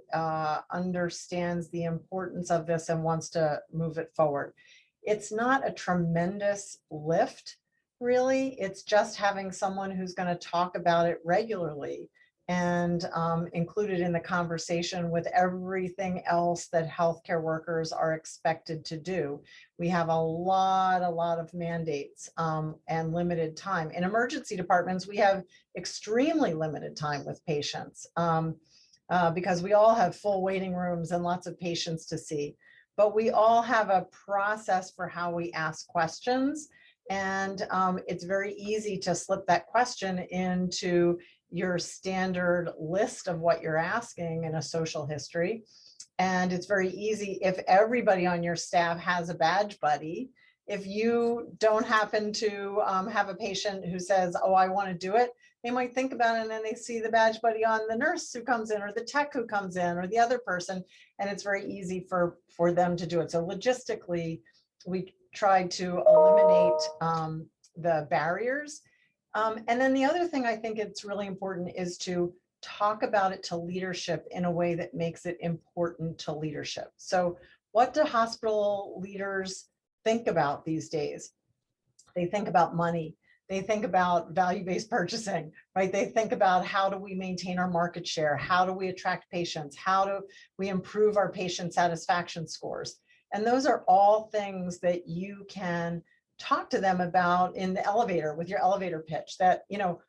Speaker 3: understands the importance of this and wants to move it forward. It's not a tremendous lift, really. It's just having someone who's going to talk about it regularly and include it in the conversation with everything else that healthcare workers are expected to do. We have a lot of mandates and limited time. In emergency departments, we have extremely limited time with patients because we all have full waiting rooms and lots of patients to see. But we all have a process for how we ask questions. And it's very easy to slip that question into your standard list of what you're asking in a social history. And it's very easy if everybody on your staff has a badge buddy. If you don't happen to have a patient who says, oh, I want to do it, they might think about it and then they see the badge buddy on the nurse who comes in or the tech who comes in or the other person. And it's very easy for them to do it. So logistically, we tried to eliminate the barriers. And then the other thing I think it's really important is to talk about it to leadership in a way that makes it important to leadership. So what do hospital leaders think about these days? They think about money. They think about value-based purchasing, right? They think about how do we maintain our market share? How do we attract patients? How do we improve our patient satisfaction scores? And those are all things that you can talk to them about in the elevator with your elevator pitch. That, you know,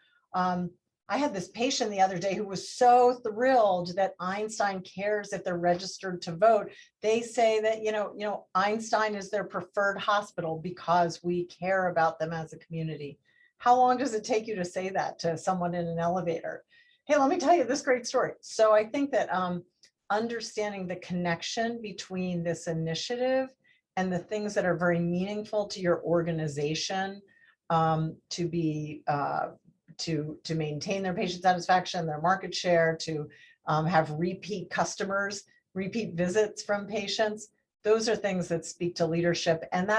Speaker 3: I had this patient the other day who was so thrilled that Einstein cares if they're registered to vote. They say that, you know, Einstein is their preferred hospital because we care about them as a community. How long does it take you to say that to someone in an elevator? Hey, let me tell you this great story. So I think that understanding the connection between this initiative and the things that are very meaningful to your organization, to maintain their patient satisfaction, their market share, to have repeat customers, repeat visits from patients. Those are things that speak to leadership. And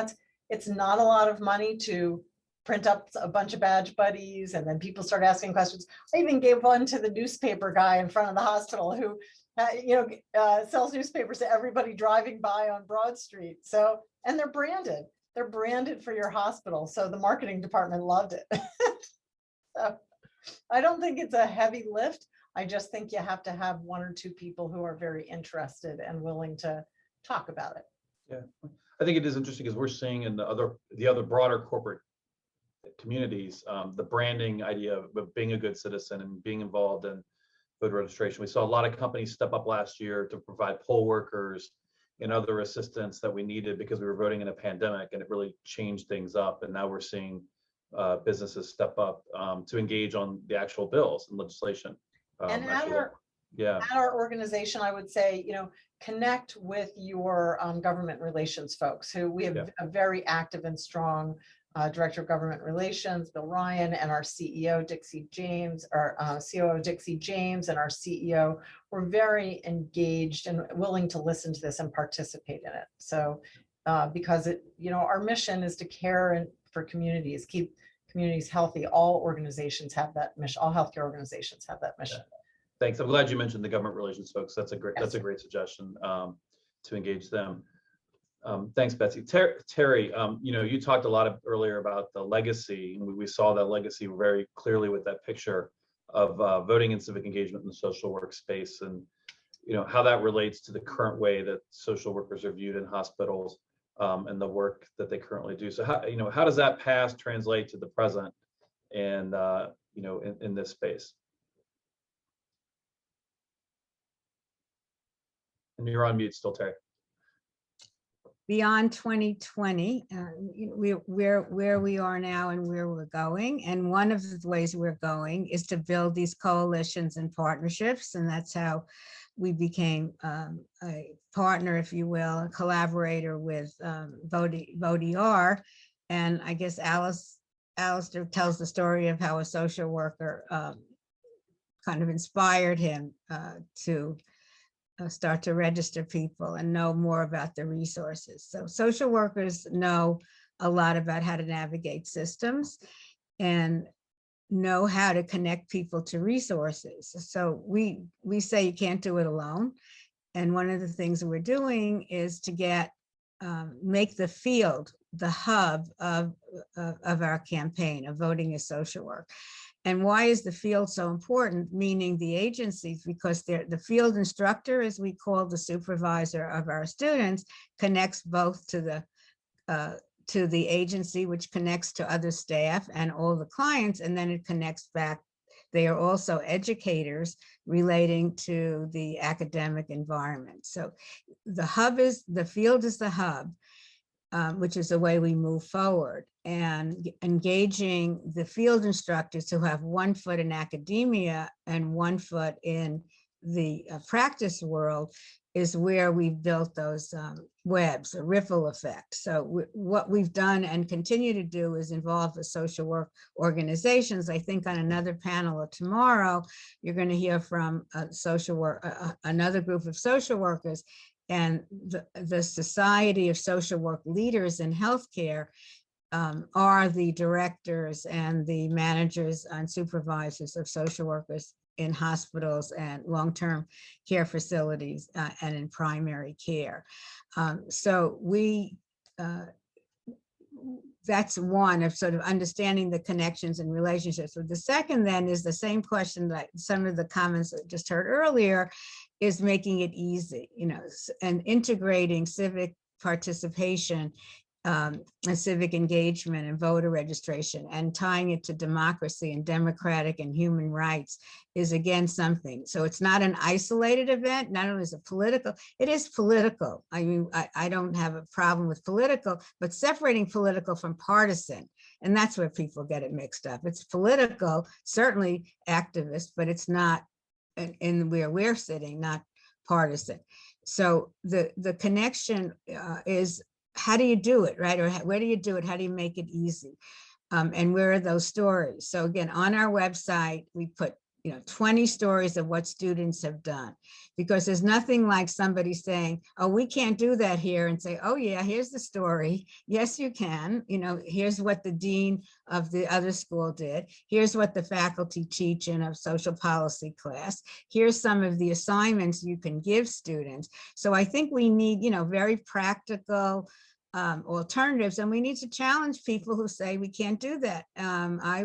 Speaker 3: it's not a lot of money to print up a bunch of badge buddies and then people start asking questions. I even gave one to the newspaper guy in front of the hospital who sells newspapers to everybody driving by on Broad Street. So, and they're branded. They're branded for your hospital. So the marketing department loved it. So I don't think it's a heavy lift. I just think you have to have one or two people who are very interested and willing to talk about it.
Speaker 2: Yeah, I think it is interesting because we're seeing in the other broader corporate communities, the branding idea of being a good citizen and being involved in voter registration. We saw a lot of companies step up last year to provide poll workers and other assistance that we needed because we were voting in a pandemic, and it really changed things up. And now we're seeing businesses step up to engage on the actual bills and legislation.
Speaker 3: And at our organization, I would say, you know, connect with your government relations folks who we have a very active and strong Director of Government Relations, Bill Ryan, and our CEO, Dixie James, our COO, Dixie James, and our CEO. We're very engaged and willing to listen to this and participate in it. So because our mission is to care for communities, keep communities healthy. All organizations have that mission. All healthcare organizations have that mission.
Speaker 2: Yeah. Thanks. I'm glad you mentioned the government relations folks. That's a great suggestion to engage them. Thanks, Betsy. Terry, you talked a lot earlier about the legacy, and we saw that legacy very clearly with that picture of voting and civic engagement in the social work space, and how that relates to the current way that social workers are viewed in hospitals and the work that they currently do. So how does that past translate to the present and in this space? And you're on mute still, Terry.
Speaker 4: Beyond 2020, where we are now and where we're going. And one of the ways we're going is to build these coalitions and partnerships. And that's how we became a partner, if you will, a collaborator with Vot-ER. And I guess Alistair tells the story of how a social worker kind of inspired him to start to register people and know more about the resources. So social workers know a lot about how to navigate systems and know how to connect people to resources. So we say you can't do it alone. And one of the things we're doing is to make the field the hub of our campaign of voting as social work. And why is the field so important? Meaning the agencies, because the field instructor, as we call the supervisor of our students, connects both to the agency, which connects to other staff and all the clients, and then it connects back. They are also educators relating to the academic environment. So the field is the hub, which is the way we move forward, and engaging the field instructors who have 1 foot in academia and 1 foot in the practice world is where we've built those webs, a ripple effect. So what we've done and continue to do is involve the social work organizations. I think on another panel tomorrow, you're going to hear from another group of social workers, and the Society of Social Work Leaders in Healthcare are the directors and the managers and supervisors of social workers in hospitals and long-term care facilities and in primary care. So that's one of sort of understanding the connections and relationships. So the second then is the same question that some of the comments I just heard earlier, is making it easy, and integrating civic participation and civic engagement and voter registration, and tying it to democracy and democratic and human rights is again something. So it's not an isolated event. Not only is it political, it is political. I mean, I don't have a problem with political, but separating political from partisan. And that's where people get it mixed up. It's political, certainly activist, but it's not in where we're sitting, not partisan. So the connection is, how do you do it, right? Or where do you do it? How do you make it easy? And where are those stories? So again, on our website, we put 20 stories of what students have done, because there's nothing like somebody saying, oh, we can't do that here, and say, oh yeah, here's the story. Yes, you can. Here's what the dean of the other school did. Here's what the faculty teach in a social policy class. Here's some of the assignments you can give students. So I think we need, very practical alternatives, and we need to challenge people who say we can't do that. I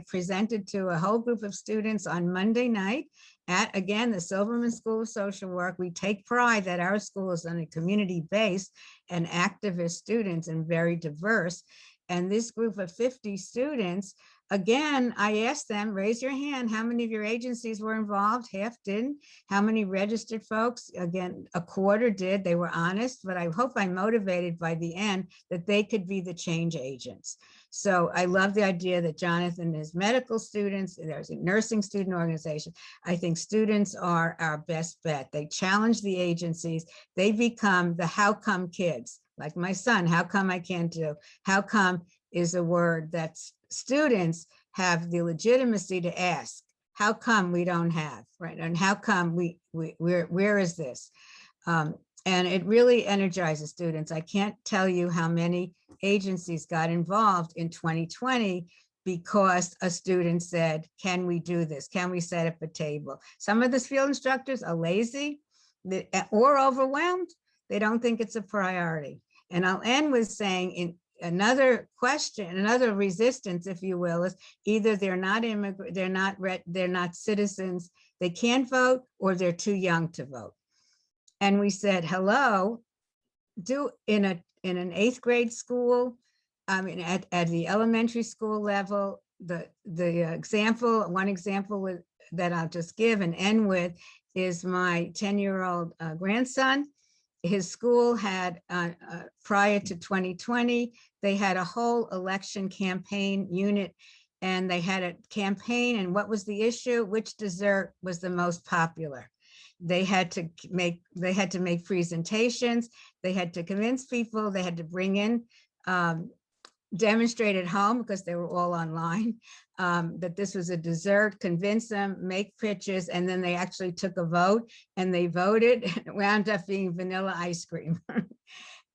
Speaker 4: presented to a whole group of students on Monday night at, again, the Silverman School of Social Work. We take pride that our school is on a community-based and activist students and very diverse. And this group of 50 students, again, I asked them, raise your hand, how many of your agencies were involved? Half didn't. How many registered folks? Again, a quarter did. They were honest, but I hope I'm motivated by the end that they could be the change agents. So I love the idea that Jonathan is medical students, there's a nursing student organization. I think students are our best bet. They challenge the agencies. They become the how come kids, like my son, how come I can't do? How come is a word that students have the legitimacy to ask. How come we don't have, right? And how come where is this? And it really energizes students. I can't tell you how many agencies got involved in 2020 because a student said, can we do this? Can we set up a table? Some of the field instructors are lazy or overwhelmed. They don't think it's a priority. And I'll end with saying, in another question, another resistance, if you will, is either they're not immigrant, they're not citizens, they can't vote, or they're too young to vote. And we said, hello, do in an 8th grade school, I mean, at the elementary school level, one example that I'll just give and end with is my 10-year-old grandson. His school had, prior to 2020, they had a whole election campaign unit, and they had a campaign, and what was the issue? Which dessert was the most popular? They had to make presentations, they had to convince people, they had to bring in, demonstrate at home because they were all online, that this was a dessert, convince them, make pictures, and then they actually took a vote and they voted, and it wound up being vanilla ice cream.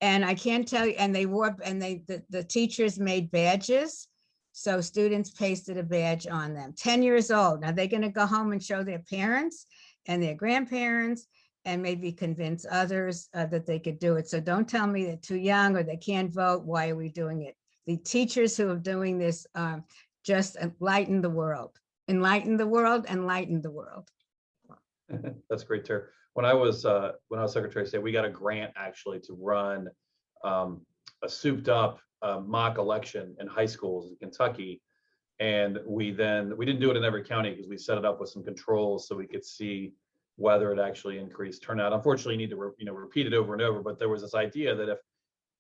Speaker 4: And I can't tell you, and the teachers made badges. So students pasted a badge on them, 10 years old. Now they're gonna go home and show their parents and their grandparents and maybe convince others that they could do it. So don't tell me they're too young or they can't vote. Why are we doing it? The teachers who are doing this just enlighten the world, enlighten the world, enlighten the world.
Speaker 2: That's great, Tara. When I was Secretary of State, we got a grant actually to run a souped up mock election in high schools in Kentucky. And we didn't do it in every county because we set it up with some controls so we could see whether it actually increased turnout. Unfortunately, you need to repeat it over and over, but there was this idea that if,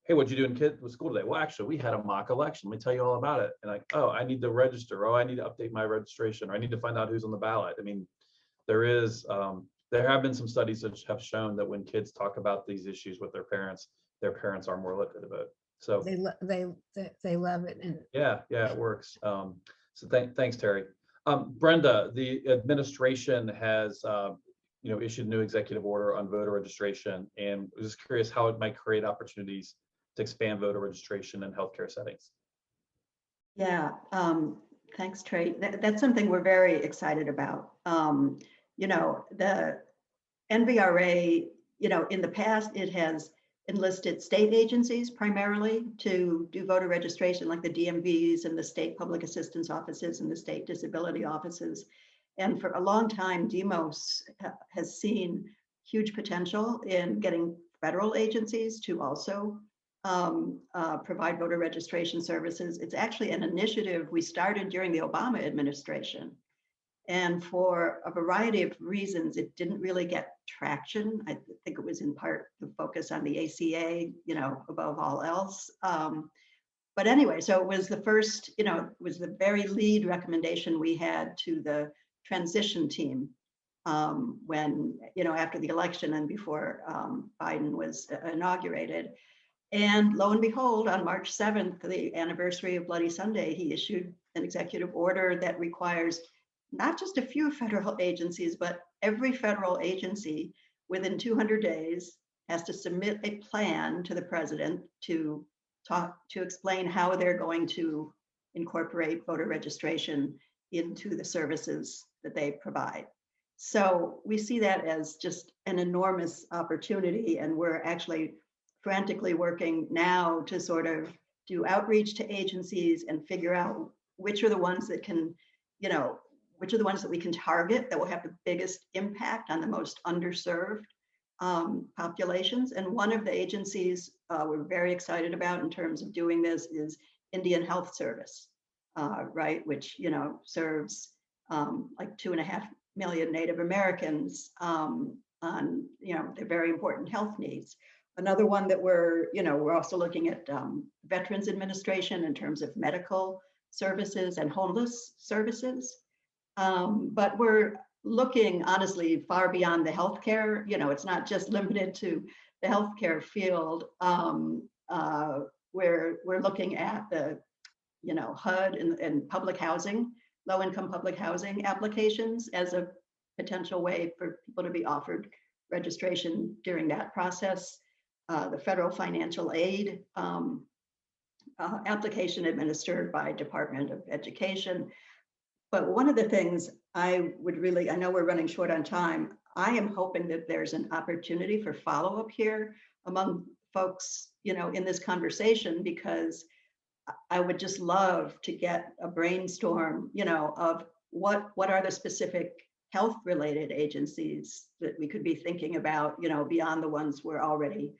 Speaker 2: hey, what'd you do in with school today? Well, actually, we had a mock election. Let me tell you all about it. And like, oh, I need to register. Oh, I need to update my registration, or I need to find out who's on the ballot. I mean, there is there have been some studies that have shown that when kids talk about these issues with their parents are more likely to vote. So
Speaker 4: They love it. And
Speaker 2: yeah, it works. So thanks, Terry. Brenda, the administration has issued a new executive order on voter registration, and I was just curious how it might create opportunities to expand voter registration in healthcare settings.
Speaker 5: Yeah, thanks, Trey. That's something we're very excited about. The NVRA, in the past, it has enlisted state agencies primarily to do voter registration, like the DMVs and the state public assistance offices and the state disability offices. And for a long time, DEMOS has seen huge potential in getting federal agencies to also provide voter registration services. It's actually an initiative we started during the Obama administration. And for a variety of reasons, it didn't really get traction. I think it was in part the focus on the ACA, above all else. But anyway, so it was the first, it was the very lead recommendation we had to the transition team when, after the election and before Biden was inaugurated. And lo and behold, on March 7th, the anniversary of Bloody Sunday, he issued an executive order that requires not just a few federal agencies, but every federal agency within 200 days has to submit a plan to the president to explain how they're going to incorporate voter registration into the services that they provide. So we see that as just an enormous opportunity, and we're actually frantically working now to sort of do outreach to agencies and figure out which are the ones that can, which are the ones that we can target that will have the biggest impact on the most underserved populations. And one of the agencies we're very excited about in terms of doing this is Indian Health Service, right? Which, serves like 2.5 million Native Americans on, their very important health needs. Another one that we're also looking at Veterans Administration in terms of medical services and homeless services. But we're looking honestly far beyond the healthcare. It's not just limited to the healthcare field. We're looking at the HUD and public housing, low-income public housing applications as a potential way for people to be offered registration during that process. The federal financial aid application administered by Department of Education. But one of the things I know we're running short on time, I am hoping that there's an opportunity for follow-up here among folks, in this conversation, because I would just love to get a brainstorm, of what are the specific health-related agencies that we could be thinking about, beyond the ones we're already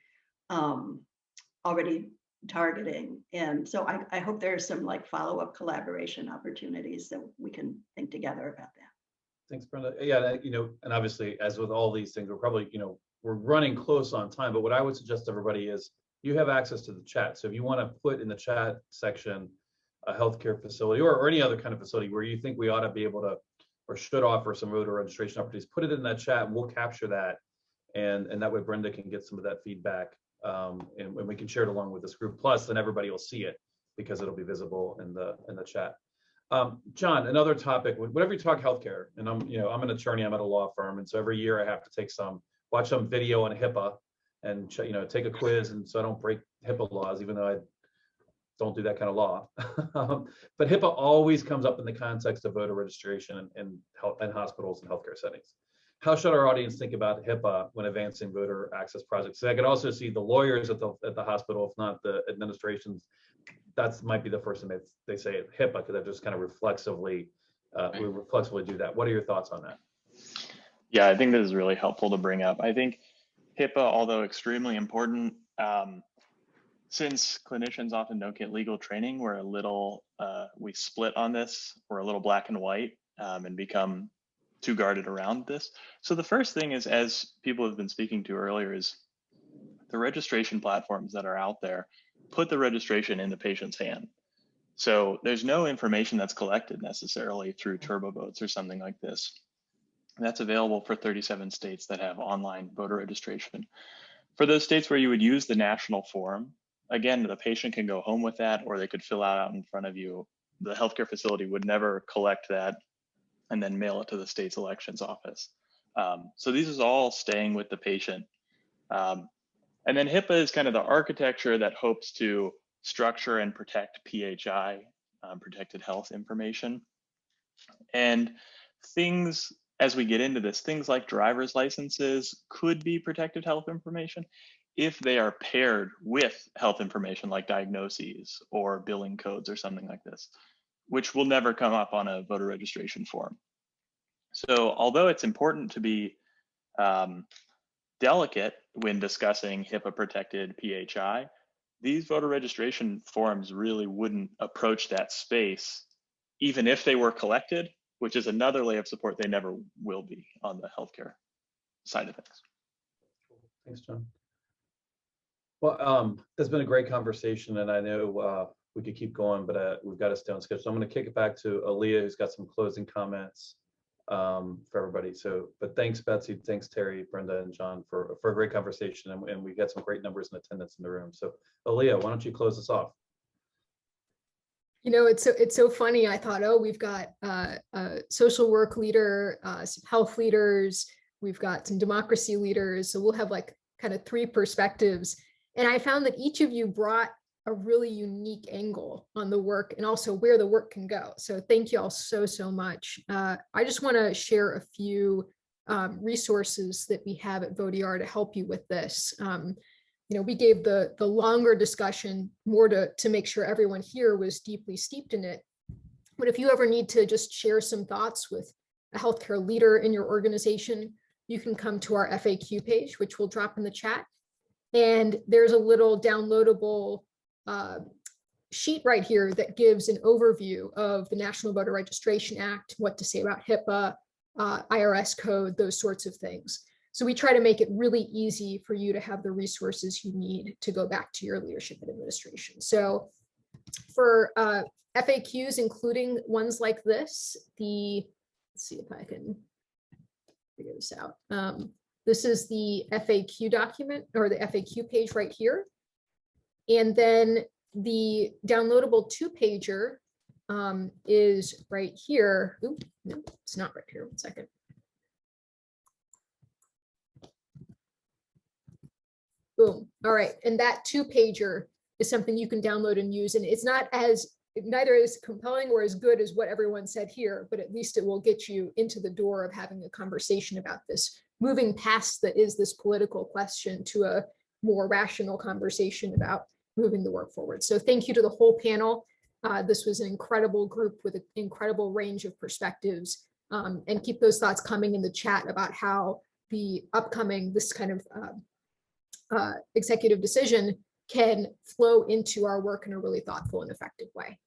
Speaker 5: targeting. And so I hope there's some follow-up collaboration opportunities that we can think together about that.
Speaker 2: Thanks, Brenda. Yeah, and obviously, as with all these things, we're probably, we're running close on time, but what I would suggest to everybody is you have access to the chat. So if you want to put in the chat section a healthcare facility or any other kind of facility where you think we ought to be able to or should offer some voter registration opportunities, put it in that chat and we'll capture that. And that way Brenda can get some of that feedback and we can share it along with this group. Plus, then everybody will see it because it'll be visible in the chat. John, another topic, whenever you talk healthcare, and I'm an attorney, I'm at a law firm, and so every year I have to watch some video on HIPAA and take a quiz, and so I don't break HIPAA laws, even though I don't do that kind of law. But HIPAA always comes up in the context of voter registration and hospitals and healthcare settings. How should our audience think about HIPAA when advancing voter access projects? So I could also see the lawyers at the hospital, if not the administrations. That might be the first thing they say at HIPAA, because that just kind of reflexively do that. What are your thoughts on that?
Speaker 6: Yeah, I think this is really helpful to bring up. I think HIPAA, although extremely important, since clinicians often don't get legal training, we're a little, we split on this. We're a little black and white and become too guarded around this. So the first thing is, as people have been speaking to earlier, is the registration platforms that are out there put the registration in the patient's hand. So there's no information that's collected necessarily through turbo votes or something like this. That's available for 37 states that have online voter registration. For those states where you would use the national form, again, the patient can go home with that, or they could fill out in front of you. The healthcare facility would never collect that and then mail it to the state's elections office. So these is all staying with the patient. And then HIPAA is kind of the architecture that hopes to structure and protect PHI, protected health information. And things, as we get into this, things like driver's licenses could be protected health information if they are paired with health information like diagnoses or billing codes or something like this, which will never come up on a voter registration form. So although it's important to be delicate when discussing HIPAA protected PHI, these voter registration forms really wouldn't approach that space, even if they were collected, which is another layer of support they never will be on the healthcare side of things.
Speaker 2: Thanks, John. Well, it's been a great conversation, and I know we could keep going, but we've got to stay on schedule. So I'm going to kick it back to Aaliyah, who's got some closing comments for everybody. So, but thanks, Betsy, thanks, Terry, Brenda, and John for a great conversation, and we got some great numbers and attendance in the room. So, Aaliyah, why don't you close us off?
Speaker 1: You know, it's so funny. I thought, oh, we've got a social work leader, some health leaders, we've got some democracy leaders. So we'll have like kind of 3 perspectives. And I found that each of you brought a really unique angle on the work and also where the work can go. So thank you all so much. I just want to share a few resources that we have at Vot-ER to help you with this. You know, we gave the longer discussion more to make sure everyone here was deeply steeped in it. But if you ever need to just share some thoughts with a healthcare leader in your organization, you can come to our FAQ page, which we'll drop in the chat. And there's a little downloadable sheet right here that gives an overview of the National Voter Registration Act, what to say about HIPAA, IRS code, those sorts of things. So we try to make it really easy for you to have the resources you need to go back to your leadership and administration. So for FAQs, including ones like this, let's see if I can figure this out. This is the FAQ document or the FAQ page right here. And then the downloadable 2-pager is right here. Ooh, no, it's not right here. 1 second. Boom. All right. And that 2-pager is something you can download and use. And it's not neither as compelling or as good as what everyone said here, but at least it will get you into the door of having a conversation about this, moving past this political question to a more rational conversation about moving the work forward. So thank you to the whole panel. This was an incredible group with an incredible range of perspectives, and keep those thoughts coming in the chat about how the upcoming, this kind of executive decision can flow into our work in a really thoughtful and effective way.